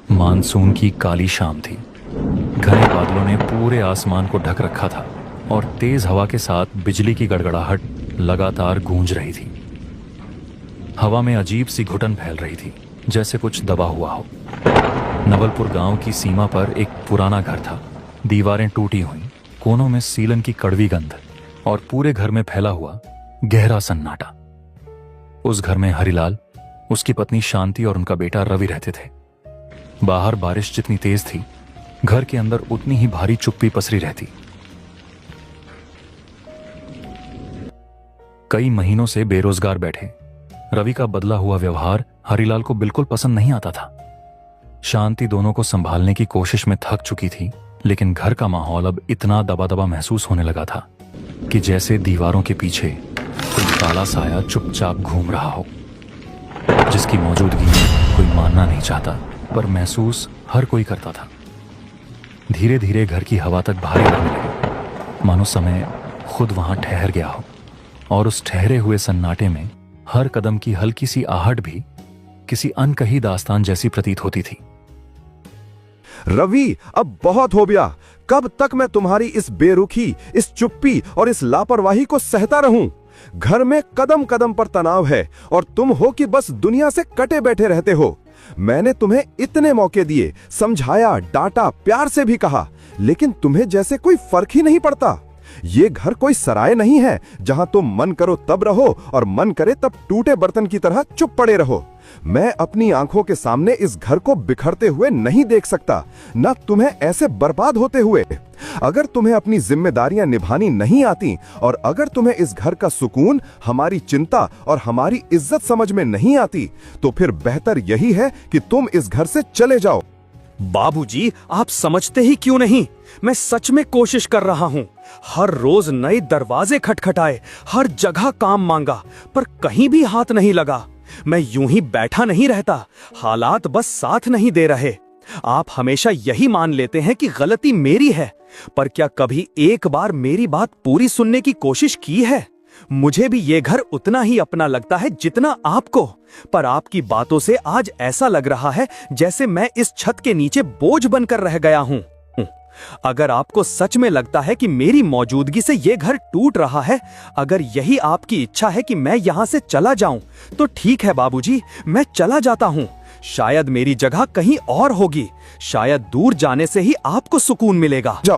Monsoon की काली शाम थी। घने बादलों ने पूरे आसमान को ढक रखा था और तेज हवा के साथ बिजली की गड़गड़ाहट लगातार गूंज रही थी। हवा में अजीब सी घुटन फैल रही थी, जैसे कुछ दबा हुआ हो। नवलपुर गांव की सीमा पर एक पुराना घर था। दीवारें टूटी हुई, कोनों में सीलन की कड़वी गंध और पूरे घर में फैला हुआ गहरा सन्नाटा। उस घर में हरिलाल, उसकी पत्नी शांति और उनका बेटा रवि रहते थे। बाहर बारिश जितनी तेज थी, घर के अंदर उतनी ही भारी चुप्पी पसरी रहती। कई महीनों से बेरोजगार बैठे रवि का बदला हुआ व्यवहार हरिलाल को बिल्कुल पसंद नहीं आता था। शांति दोनों को संभालने की कोशिश में थक चुकी थी, लेकिन घर का माहौल अब इतना दबा दबा महसूस होने लगा था कि जैसे दीवारों के पीछे कोई काला साया चुपचाप घूम रहा हो, जिसकी मौजूदगी कोई मानना नहीं चाहता, पर महसूस हर कोई करता था। धीरे धीरे घर की हवा तक भारी लगने लगी, मानो समय खुद वहां ठहर गया हो, और उस ठहरे हुए सन्नाटे में हर कदम की हल्की सी आहट भी किसी अनकही दास्तान जैसी प्रतीत होती थी। रवि, अब बहुत हो गया। कब तक मैं तुम्हारी इस बेरुखी, इस चुप्पी और इस लापरवाही को सहता रहूं? घर में कदम कदम पर तनाव है और तुम हो कि बस दुनिया से कटे बैठे रहते हो। मैंने तुम्हें इतने मौके दिए, समझाया, डांटा, प्यार से भी कहा, लेकिन तुम्हें जैसे कोई फर्क ही नहीं पड़ता। ये घर कोई सराय नहीं है जहां तुम मन करो तब रहो और मन करे तब टूटे बर्तन की तरह चुप पड़े रहो। मैं अपनी आंखों के सामने इस घर को बिखरते हुए नहीं देख सकता, ना तुम्हें ऐसे बर्बाद होते हुए। अगर तुम्हें अपनी जिम्मेदारियां निभानी नहीं आती और अगर तुम्हें इस घर का सुकून, हमारी चिंता और हमारी इज्जत समझ में नहीं आती, तो फिर बेहतर यही है कि तुम इस घर से चले जाओ। बाबूजी, आप समझते ही क्यों नहीं? मैं सच में कोशिश कर रहा हूँ। हर रोज नए दरवाजे खटखटाए, हर जगह काम मांगा, पर कहीं भी हाथ नहीं लगा। मैं यूं ही बैठा नहीं रहता, हालात बस साथ नहीं दे रहे। आप हमेशा यही मान लेते हैं कि गलती मेरी है, पर क्या कभी एक बार मेरी बात पूरी सुनने की कोशिश की है? मुझे भी ये घर उतना ही अपना लगता है जितना आपको, पर आपकी बातों से आज ऐसा लग रहा है जैसे मैं इस छत के नीचे बोझ बनकर रह गया हूं। अगर आपको सच में लगता है कि मेरी मौजूदगी से ये घर टूट रहा है, अगर यही आपकी इच्छा है कि मैं यहां से चला जाऊं, तो ठीक है बाबूजी, मैं चला जाता हूं। शायद मेरी जगह कहीं और होगी, शायद दूर जाने से ही आपको सुकून मिलेगा।